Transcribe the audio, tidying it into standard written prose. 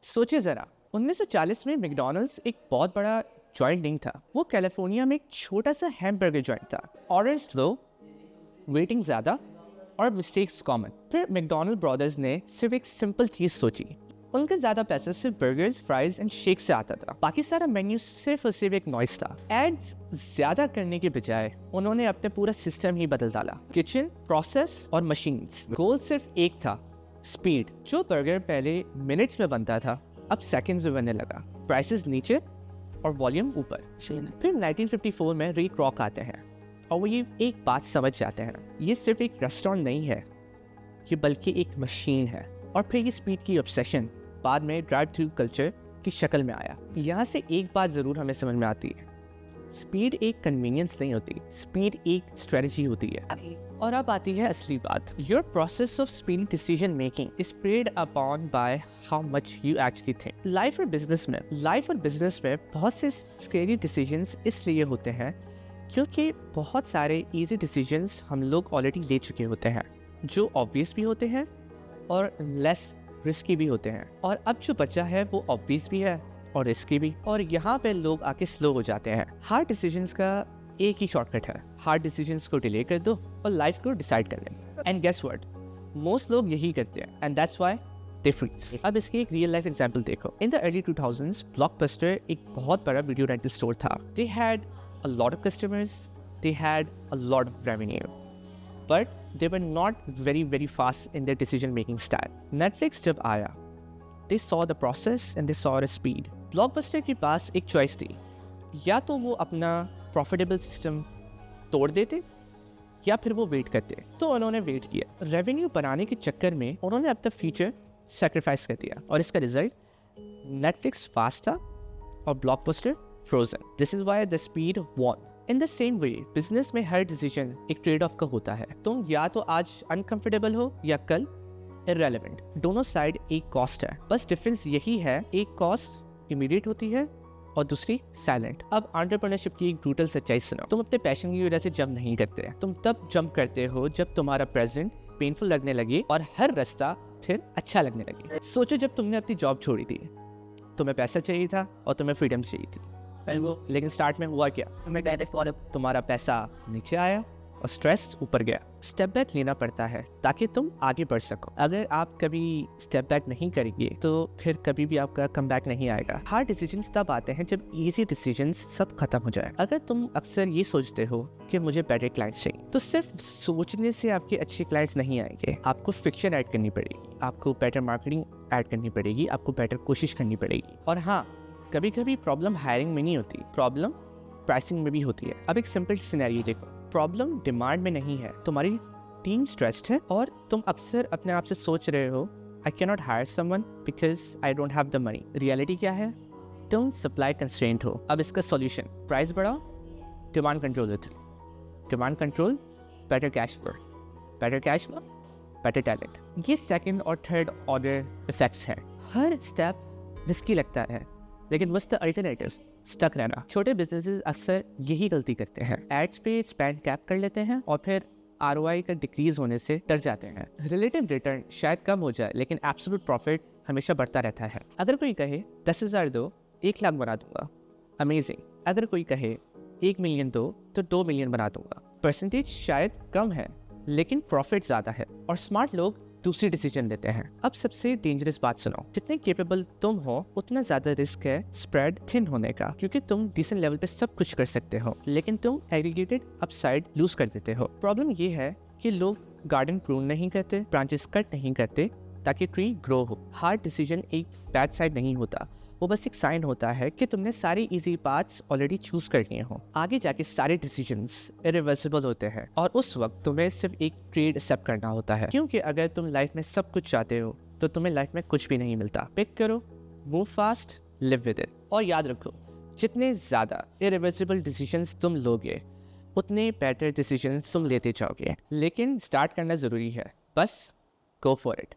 सोचिए ज़रा, 1940 में मैकडॉनल्ड्स एक बहुत बड़ा जॉइंट नहीं था। वो कैलिफोर्निया में एक छोटा सा हैमबर्गर जॉइंट था। ऑर्डर्स स्लो, वेटिंग ज़्यादा और मिस्टेक्स कॉमन। फिर मैकडॉनल्ड ब्रदर्स ने सिर्फ एक सिंपल चीज़ सोची। उनका ज़्यादा पैसा सिर्फ बर्गर्स, फ्राइज एंड शेक से आता था। बाकी सारा मेन्यू सिर्फ और सिर्फ एक नॉइस था। एड्स ज़्यादा करने के बजाय उन्होंने अपने पूरा सिस्टम ही बदल डाला। किचन, प्रोसेस और मशीन्स। गोल सिर्फ एक था, स्पीड। जो बर्गर पहले मिनट्स में बनता था अब सेकंड्स में बनने लगा। प्राइसेस नीचे और वॉल्यूम ऊपर। फिर 1954 में री क्रॉक आते हैं और वो ये एक बात समझ जाते हैं, ये सिर्फ एक रेस्टोरेंट नहीं है, ये बल्कि एक मशीन है। और फिर ये स्पीड की ऑब्सेशन बाद में ड्राइव थ्रू कल्चर की शक्ल में आया। यहाँ से एक बात ज़रूर हमें समझ में आती है, स्पीड एक कन्वीनियंस नहीं होती, स्पीड एक स्ट्रेटजी होती है। और अब आती है असली बात। Your process of speed decision making is paid upon by how much you actually think. Life और बिजनेस में बहुत से स्केरी डिसीजंस इसलिए होते हैं क्योंकि बहुत सारे इजी डिसीजंस हम लोग ऑलरेडी ले चुके होते हैं, जो ऑब्वियस भी होते हैं और लेस रिस्की भी होते हैं। और अब जो बचा है वो ऑब्वियस भी है और रिस्की भी। और यहाँ पे लोग आके स्लो हो जाते हैं। हार्ड डिसीजंस का एक ही शॉर्टकट है, हार्ड डिसीजंस को डिले कर दो और लाइफ को डिसाइड कर लें। एंड गेस व्हाट, मोस्ट लोग यही करते हैं and that's why they freeze. अब इसकी एक रियल लाइफ एग्जांपल देखो। In the early 2000s blockbuster एक बहुत बड़ा वीडियो रेंटल स्टोर था। They had a lot of customers, they had a lot of revenue, but they were not very fast in their decision making style. Netflix जब आया, they saw the process and they saw the speed. Blockbuster के पास एक choice थी, या तो वो अपना profitable system तोड़ देते या फिर वो वेट करते। तो उन्होंने वेट किया। रेवेन्यू बनाने के चक्कर में उन्होंने अपना फ्यूचर सेक्रीफाइस कर दिया और इसका रिजल्ट नेटफ्लिक्स फास्ट था और Blockbuster frozen. This is why the speed won. In the same way business में हर डिसीजन एक ट्रेड ऑफ का होता है। तुम या तो आज अनकंफर्टेबल हो या कल इररेलेवेंट। दोनों साइड एक कॉस्ट है, बस डिफरेंस यही है, एक कॉस्ट इमीडिएट होती है और दूसरी साइलेंट। अब एंटरप्रेन्योरशिप की एक ब्रूटल सच्चाई सुनो। तुम अपने पैशन की वजह से जंप नहीं करते, तुम तब जंप करते हो जब तुम्हारा प्रेजेंट पेनफुल लगने लगे और हर रास्ता फिर अच्छा लगने लगे। सोचो जब तुमने अपनी जॉब छोड़ी थी, तुम्हें पैसा चाहिए था और तुम्हें फ्रीडम चाहिए थी, लेकिन स्टार्ट में हुआ क्या, तुम्हारा पैसा नीचे आया और स्ट्रेस ऊपर गया। स्टेप बैक लेना पड़ता है ताकि तुम आगे बढ़ सको। अगर आप कभी स्टेप बैक नहीं करेंगे तो फिर कभी भी आपका कम बैक नहीं आएगा। हार्ड डिसीजंस तब आते हैं जब इजी डिसीजंस सब खत्म हो जाए। अगर तुम अक्सर ये सोचते हो कि मुझे बेटर क्लाइंट्स चाहिए, तो सिर्फ सोचने से आपके अच्छे क्लाइंट्स नहीं आएंगे। आपको फिक्शन ऐड करनी पड़ेगी, आपको बेटर मार्केटिंग ऐड करनी पड़ेगी, आपको बेटर कोशिश करनी पड़ेगी। और हाँ, कभी कभी प्रॉब्लम हायरिंग में नहीं होती, प्रॉब्लम प्राइसिंग में भी होती है। अब एक सिंपल सिनेरियो देखो, प्रॉब्लम डिमांड में नहीं है, तुम्हारी टीम स्ट्रेस्ड है और तुम अक्सर अपने आप से सोच रहे हो I can not hire someone because I don't have the money. Reality क्या है, तुम सप्लाई कंस्ट्रेंट हो। अब इसका सॉल्यूशन, प्राइस बढ़ाओ, demand control with demand control, better cash flow, better cash flow, better talent. ये सेकंड और थर्ड ऑर्डर इफेक्ट्स हैं। हर स्टेप रिस्की लगता है, लेकिन व्हाट्स द अल्टरनेटिव, स्टक रहना। छोटे बिजनेसेस अक्सर यही गलती करते हैं, एड्स पे स्पेंड कैप कर लेते हैं और फिर ROI का डिक्रीज होने से डर जाते हैं। रिलेटिव रिटर्न शायद कम हो जाए लेकिन एब्सोल्यूट प्रॉफिट हमेशा बढ़ता रहता है। अगर कोई कहे 10,000 दो 1 लाख बना दूंगा, अमेजिंग। अगर कोई कहे 1 मिलियन दो तो 2 मिलियन बना दूंगा। परसेंटेज शायद कम है लेकिन प्रॉफिट ज़्यादा है और स्मार्ट लोग दूसरी डिसीजन लेते हैं। अब सबसे डेंजरस बात सुनो, जितने केपेबल तुम हो उतना ज्यादा रिस्क है स्प्रेड थिन होने का, क्योंकि तुम डिसेंट लेवल पे सब कुछ कर सकते हो लेकिन तुम एग्रीगेटेड अपसाइड लूज कर देते हो। प्रॉब्लम ये है कि लोग गार्डन प्रून नहीं करते, ब्रांचेस कट नहीं करते ताकि ट्री ग्रो हो। हार्ड डिसीजन एक बैड साइड नहीं होता, वो बस एक साइन होता है कि तुमने सारे इजी पाथ्स ऑलरेडी चूज कर लिए हो। आगे जाके सारे डिसीजंस इरिवर्सिबल होते हैं और उस वक्त तुम्हें सिर्फ एक ट्रेड एक्सेप्ट करना होता है, क्योंकि अगर तुम लाइफ में सब कुछ चाहते हो तो तुम्हें लाइफ में कुछ भी नहीं मिलता। पिक करो, move fast, live with it. और याद रखो, जितने ज़्यादा इरिवर्सिबल डिसीजंस तुम लोगे उतने बेटर डिसीजंस तुम लेते जाओगे, लेकिन स्टार्ट करना ज़रूरी है। बस गो फॉर इट।